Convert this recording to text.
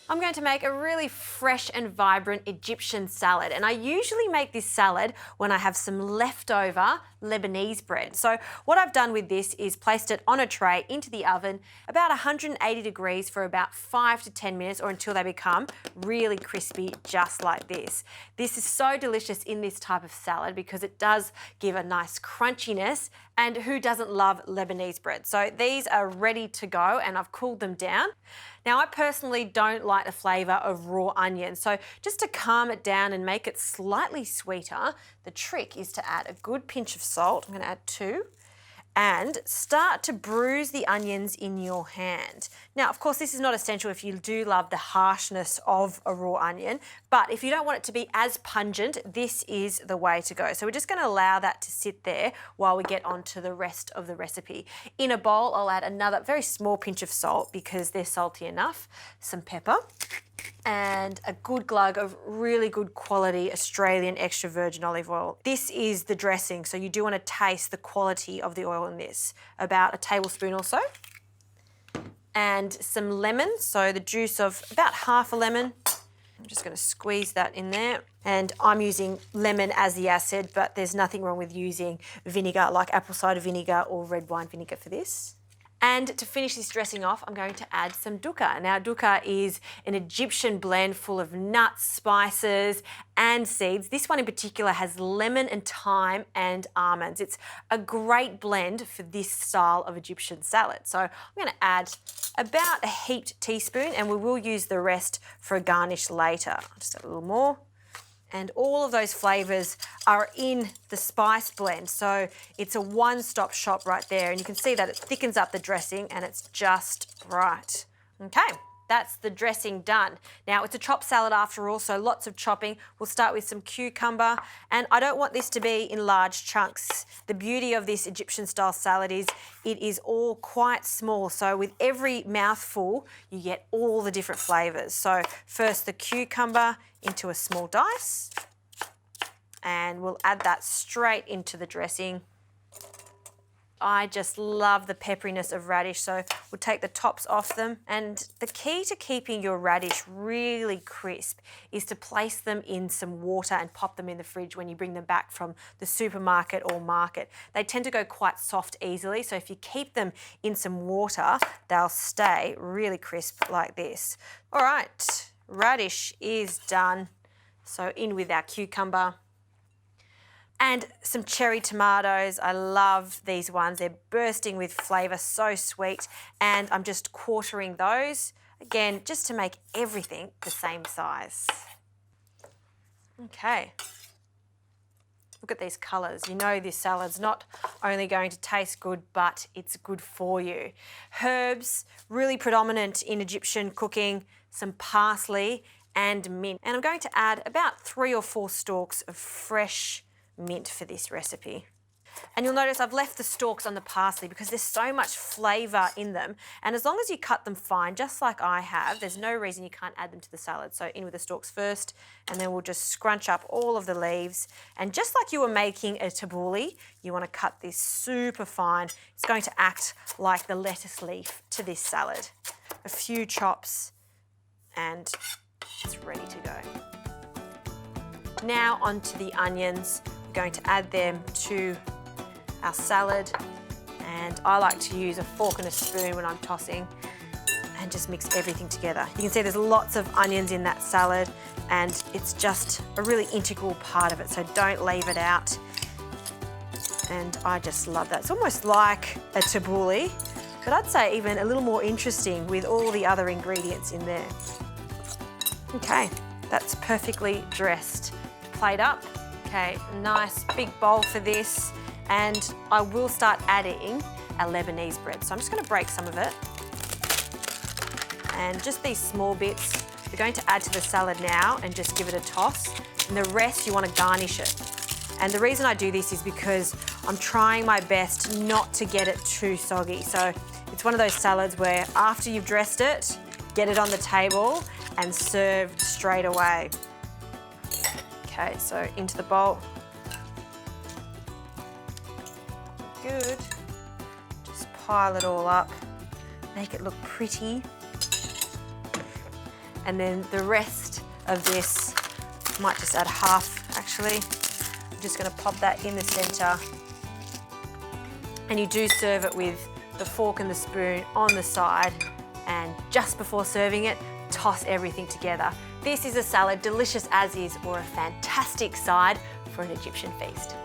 I'm going to make a really fresh and vibrant Egyptian salad, and I usually make this salad when I have some leftover Lebanese bread. So what I've done with this is placed it on a tray into the oven about 180 degrees for about 5 to 10 minutes, or until they become really crispy, just like this. This is so delicious in this type of salad because it does give a nice crunchiness, and who doesn't love Lebanese bread? So these are ready to go and I've cooled them down. Now, I personally don't like the flavour of raw onion, so just to calm it down and make it slightly sweeter, the trick is to add a good pinch of salt. I'm going to add 2. And start to bruise the onions in your hand. Now, of course, this is not essential if you do love the harshness of a raw onion, but if you don't want it to be as pungent, this is the way to go. So we're just going to allow that to sit there while we get on to the rest of the recipe. In a bowl, I'll add another very small pinch of salt because they're salty enough, some pepper, and a good glug of really good quality Australian extra virgin olive oil. This is the dressing, so you do want to taste the quality of the oil in this. About a tablespoon or so. And some lemon, so the juice of about half a lemon. I'm just going to squeeze that in there. And I'm using lemon as the acid, but there's nothing wrong with using vinegar like apple cider vinegar or red wine vinegar for this. And to finish this dressing off, I'm going to add some dukkah. Now, dukkah is an Egyptian blend full of nuts, spices, and seeds. This one in particular has lemon and thyme and almonds. It's a great blend for this style of Egyptian salad. So I'm going to add about a heaped teaspoon, and we will use the rest for a garnish later. Just a little more. And all of those flavours are in the spice blend. So it's a one-stop shop right there. And you can see that it thickens up the dressing and it's just right. Okay, that's the dressing done. Now, it's a chopped salad after all, so lots of chopping. We'll start with some cucumber. And I don't want this to be in large chunks. The beauty of this Egyptian style salad is it is all quite small. So with every mouthful, you get all the different flavours. So first the cucumber into a small dice, and we'll add that straight into the dressing. I just love the pepperiness of radish, so we'll take the tops off them. And the key to keeping your radish really crisp is to place them in some water and pop them in the fridge when you bring them back from the supermarket or market. They tend to go quite soft easily, so if you keep them in some water, they'll stay really crisp like this. All right, radish is done. So in with our cucumber. And some cherry tomatoes. I love these ones. They're bursting with flavour, so sweet. And I'm just quartering those, again, just to make everything the same size. Okay. Look at these colours. You know this salad's not only going to taste good, but it's good for you. Herbs, really predominant in Egyptian cooking, some parsley and mint. And I'm going to add about 3 or 4 stalks of fresh mint for this recipe. And you'll notice I've left the stalks on the parsley because there's so much flavour in them. And as long as you cut them fine, just like I have, there's no reason you can't add them to the salad. So in with the stalks first, and then we'll just scrunch up all of the leaves. And just like you were making a tabbouleh, you want to cut this super fine. It's going to act like the lettuce leaf to this salad. A few chops and it's ready to go. Now onto the onions. We're going to add them to our salad, and I like to use a fork and a spoon when I'm tossing and just mix everything together. You can see there's lots of onions in that salad and it's just a really integral part of it, so don't leave it out. And I just love that. It's almost like a tabbouleh, but I'd say even a little more interesting with all the other ingredients in there. Okay, that's perfectly dressed. Plate up. Okay, nice big bowl for this, and I will start adding our Lebanese bread. So I'm just going to break some of it, and just these small bits we're going to add to the salad now and just give it a toss, and the rest you want to garnish it. And the reason I do this is because I'm trying my best not to get it too soggy. So it's one of those salads where after you've dressed it, get it on the table and serve straight away. Okay, so into the bowl. Good. Just pile it all up, make it look pretty. And then the rest of this, might just add half actually. I'm just gonna pop that in the center. And you do serve it with the fork and the spoon on the side, and just before serving it, toss everything together. This is a salad, delicious as is, or a fantastic side for an Egyptian feast.